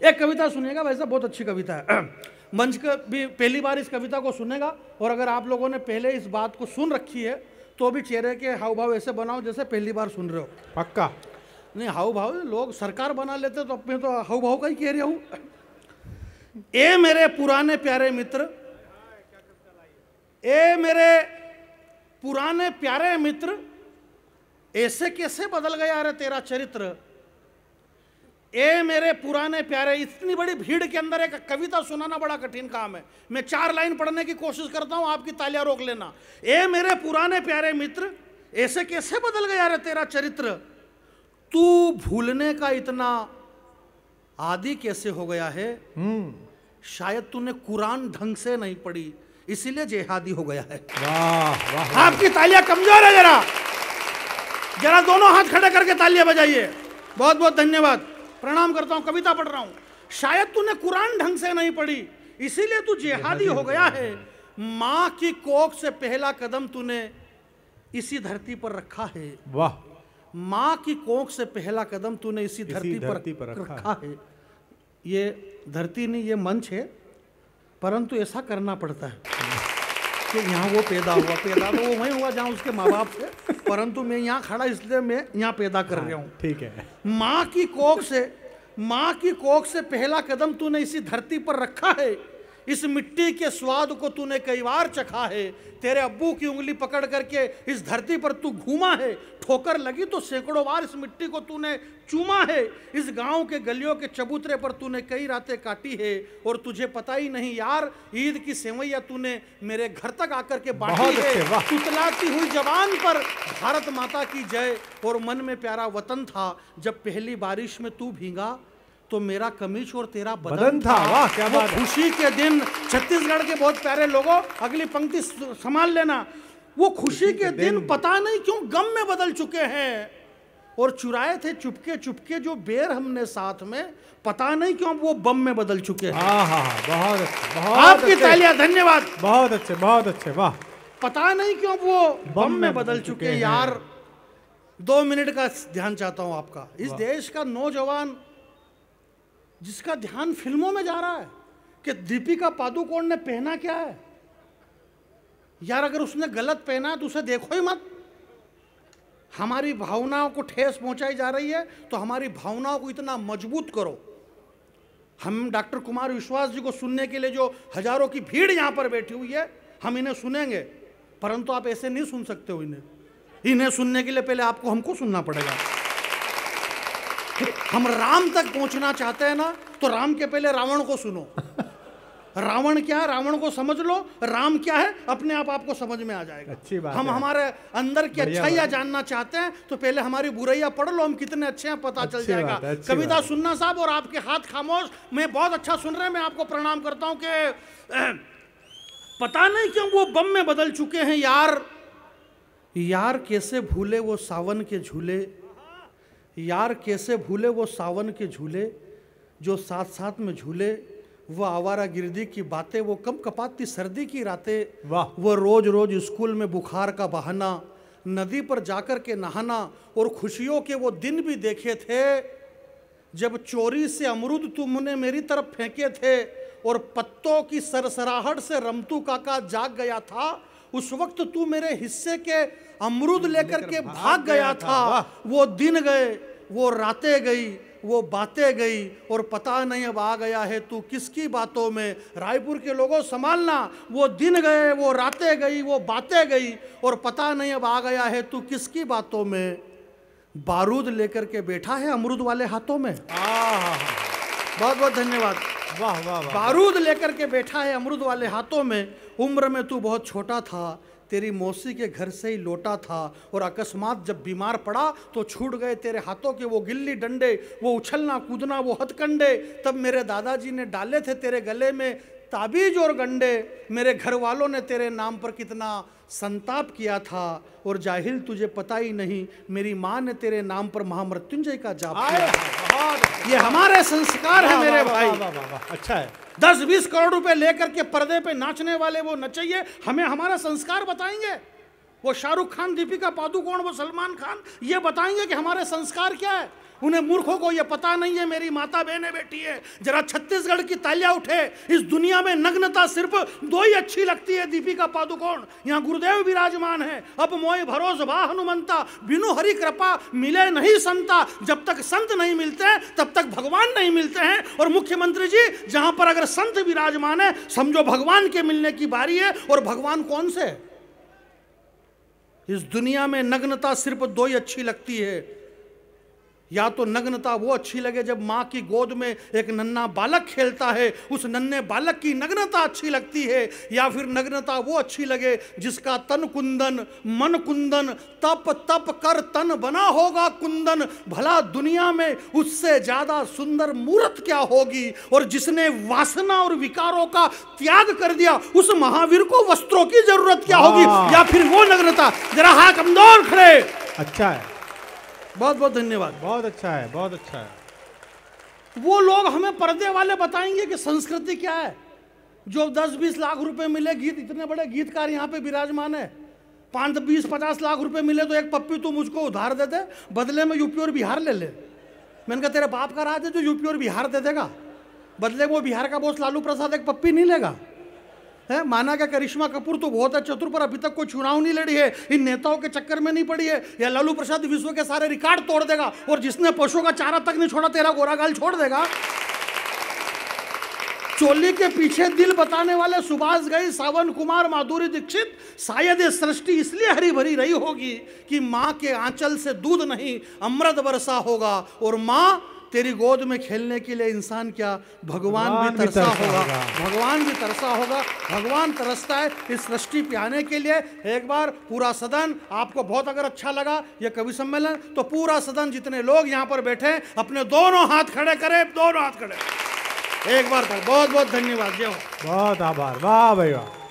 एक कविता सुनिएगा, वैसे बहुत अच्छी कविता है। मंच का भी पहली बार इस कविता को सुनेगा, और अगर आप लोगों ने पहले इस बात को सुन रखी है तो भी चेहरे के हाव भाव ऐसे बनाओ जैसे पहली बार सुन रहे हो। पक्का नहीं, हाव भाव लोग सरकार बना लेते तो अपने तो हाव भाव का ही कह रहा हूं। ए मेरे पुराने प्यारे मित्र, ए मेरे पुराने प्यारे मित्र, ऐसे कैसे बदल गया रे तेरा चरित्र। ए मेरे पुराने प्यारे, इतनी बड़ी भीड़ के अंदर एक कविता सुनाना बड़ा कठिन काम है। मैं 4 लाइन पढ़ने की कोशिश करता हूं, आपकी तालियां रोक लेना। ए मेरे पुराने प्यारे मित्र, ऐसे कैसे बदल गया रे तेरा चरित्र। तू भूलने का इतना आदी कैसे हो गया है। शायद तूने कुरान ढंग से नहीं पढ़ी, इसीलिए जेहादी हो गया है। वाह वाह, आपकी तालियां कमजोर है, जरा जरा दोनों हाथ खड़े करके तालियां बजाइए। बहुत बहुत धन्यवाद, प्रणाम करता हूं। कविता पढ़ रहा हूं। शायद तूने कुरान ढंग से नहीं पढ़ी, इसीलिए तू जेहादी हो गया है। मां की कोख से पहला कदम तूने इसी धरती पर रखा है। वाह, मां की कोख से पहला कदम तूने इसी धरती पर रखा है। ये धरती नहीं, ये मंच है, परंतु ऐसा करना पड़ता है कि यहाँ वो पैदा तो वो वहीं हुआ जहाँ उसके माँ बाप थे, परंतु मैं यहाँ खड़ा इसलिए मैं यहाँ पैदा कर रहा हूँ। ठीक है। माँ की कोख से पहला कदम तूने इसी धरती पर रखा है। इस मिट्टी के स्वाद को तूने कई बार चखा है। तेरे अब्बू की उंगली पकड़ करके इस धरती पर तू घूमा है। ठोकर लगी तो सैकड़ों बार इस मिट्टी को तूने चूमा है। इस गांव के गलियों के चबूतरे पर तूने कई रातें काटी है, और तुझे पता ही नहीं यार, ईद की सेवैया तूने मेरे घर तक आकर के बांटी है। तुतलाती हुई जबान पर भारत माता की जय, और मन में प्यारा वतन था। जब पहली बारिश में तू भीगा तो मेरा कमीज और तेरा बदन था। वाह, क्या बात है। खुशी के दिन, छत्तीसगढ़ के बहुत प्यारे लोगों, अगली पंक्ति संभाल लेना। वो खुशी के दिन पता नहीं क्यों गम में बदल चुके हैं, और चुराए थे चुपके चुपके जो बेर हमने साथ में, पता नहीं क्यों वो बम में बदल चुके हैं। बहुत अच्छे, बहुत आपकी तालियां, धन्यवाद। बहुत अच्छे, बहुत अच्छे, वाह। पता नहीं क्यों वो बम में बदल चुके हैं। यार 2 मिनट का ध्यान चाहता हूं आपका। इस देश का नौजवान जिसका ध्यान फिल्मों में जा रहा है कि दीपिका पादुकोण ने पहना क्या है। यार अगर उसने गलत पहना है तो उसे देखो ही मत। हमारी भावनाओं को ठेस पहुंचाई जा रही है, तो हमारी भावनाओं को इतना मजबूत करो। हम डॉक्टर कुमार विश्वास जी को सुनने के लिए जो हजारों की भीड़ यहां पर बैठी हुई है, हम इन्हें सुनेंगे, परंतु आप ऐसे नहीं सुन सकते हो। इन्हें सुनने के लिए पहले आपको हमको सुनना पड़ेगा। हम राम तक पहुंचना चाहते हैं ना, तो राम के पहले रावण को सुनो। रावण क्या है, रावण को समझ लो। राम क्या है, अपने आप आपको समझ में आ जाएगा। अच्छी बात हम है। हमारे अंदर की अच्छाइयां जानना चाहते हैं, तो पहले हमारी बुराइयां पढ़ लो, हम कितने अच्छे हैं पता चल जाएगा। कविता सुनना साहब, और आपके हाथ खामोश। मैं बहुत अच्छा सुन रहे हैं, मैं आपको प्रणाम करता हूं कि पता नहीं क्यों वो बम में बदल चुके हैं। यार कैसे भूले वो सावन के झूले। यार कैसे भूले वो सावन के झूले, जो साथ साथ में झूले। वो आवारा गिरदी की बातें, वो कम कपाती सर्दी की रातें। वाह। वो रोज रोज स्कूल में बुखार का बहाना, नदी पर जाकर के नहाना, और खुशियों के वो दिन भी देखे थे जब चोरी से अमरूद तुमने मेरी तरफ फेंके थे, और पत्तों की सरसराहट से रमतू काका जाग गया था। उस वक्त तू मेरे हिस्से के अमरूद लेकर के भाग गया था। वो दिन गए, वो रातें गई, वो बातें गई, और पता नहीं अब आ गया है तू किसकी बातों में। रायपुर के लोगों संभालना, वो दिन गए, वो रातें गई, वो बातें गई, और पता नहीं अब आ गया है तू किसकी बातों में। बारूद लेकर के बैठा है अमरूद वाले हाथों में। बहुत बहुत धन्यवाद। वाह वाह वाह। बारूद लेकर के बैठा है अमरूद वाले हाथों में। उम्र में तू बहुत छोटा था, तेरी मौसी के घर से ही लौटा था, और अकस्मात जब बीमार पड़ा तो छूट गए तेरे हाथों के वो गिल्ली डंडे, वो उछलना कूदना, वो हथकंडे। तब मेरे दादाजी ने डाले थे तेरे गले में ताबीज और गंडे। मेरे घर वालों ने तेरे नाम पर कितना संताप किया था, और जाहिल तुझे पता ही नहीं, मेरी माँ ने तेरे नाम पर महामृत्युंजय का जाप किया। ये हमारे संस्कार है मेरे भाई। अच्छा है। 10-20 करोड़ रुपए लेकर के पर्दे पे नाचने वाले वो नचइये हमें हमारा संस्कार बताएंगे। वो शाहरुख खान, दीपिका पादुकोण, वो सलमान खान, ये बताएंगे कि हमारे संस्कार क्या है। उन्हें मूर्खों को ये पता नहीं है मेरी माता बहने बेटी है। जरा छत्तीसगढ़ की तालियां उठे। इस दुनिया में नग्नता सिर्फ दो ही अच्छी लगती है, दीपिका पादुकोण, यहाँ गुरुदेव विराजमान है। अब मोय भरोस भा हनुमंता, बिनु हरि कृपा मिले नहीं संता। जब तक संत नहीं मिलते तब तक भगवान नहीं मिलते हैं। और मुख्यमंत्री जी, जहां पर अगर संत विराजमान है, समझो भगवान के मिलने की बारी है। और भगवान कौन से? इस दुनिया में नग्नता सिर्फ दो ही अच्छी लगती है। या तो नग्नता वो अच्छी लगे जब माँ की गोद में एक नन्हा बालक खेलता है, उस नन्हे बालक की नग्नता अच्छी लगती है। या फिर नग्नता वो अच्छी लगे जिसका तन कुंदन, मन कुंदन, तप तप कर तन बना होगा कुंदन। भला दुनिया में उससे ज्यादा सुंदर मूर्त क्या होगी। और जिसने वासना और विकारों का त्याग कर दिया, उस महावीर को वस्त्रों की जरूरत क्या होगी। या फिर वो नग्नता। जरा हाथ कमजोर खड़े। अच्छा है, बहुत बहुत धन्यवाद। बहुत अच्छा है, बहुत अच्छा है। वो लोग हमें पर्दे वाले बताएंगे कि संस्कृति क्या है। जो 10-20 लाख रुपए मिले, गीत, इतने बड़े गीतकार यहाँ पे विराजमान है, 5-20-50 लाख रुपए मिले तो एक पप्पी तू मुझको उधार दे दे, बदले में यूपी और बिहार ले ले। मैंने कहा तेरे बाप का राज है जो यूपी और बिहार दे देगा, बदले में वो बिहार का बॉस लालू प्रसाद एक पप्पी नहीं लेगा है। माना क्या करिश्मा कपूर तो बहुत है चतुर, पर अभी तक कोई चुनाव नहीं लड़ी है, इन नेताओं के चक्कर में नहीं पड़ी है। या लालू प्रसाद विश्व के सारे रिकॉर्ड तोड़ देगा, और जिसने पशुओं का चारा तक नहीं छोड़ा तेरा गोरा गाल छोड़ देगा। चोली के पीछे दिल बताने वाले सुभाष घई, सावन कुमार, माधुरी दीक्षित, शायद ये सृष्टि इसलिए हरी भरी रही होगी कि माँ के आंचल से दूध नहीं अमृत बरसा होगा। और माँ तेरी गोद में खेलने के लिए इंसान क्या, भगवान भी तरसा होगा। भगवान भी तरसा होगा, भगवान तरसता है इस सृष्टि पे आने के लिए। एक बार पूरा सदन, आपको बहुत अगर अच्छा लगा ये कवि सम्मेलन, तो पूरा सदन जितने लोग यहाँ पर बैठे अपने दोनों हाथ खड़े करें, दोनों हाथ खड़े एक बार। बहुत बहुत धन्यवाद। जय हो। बहुत आभार। वाह भाई वाह।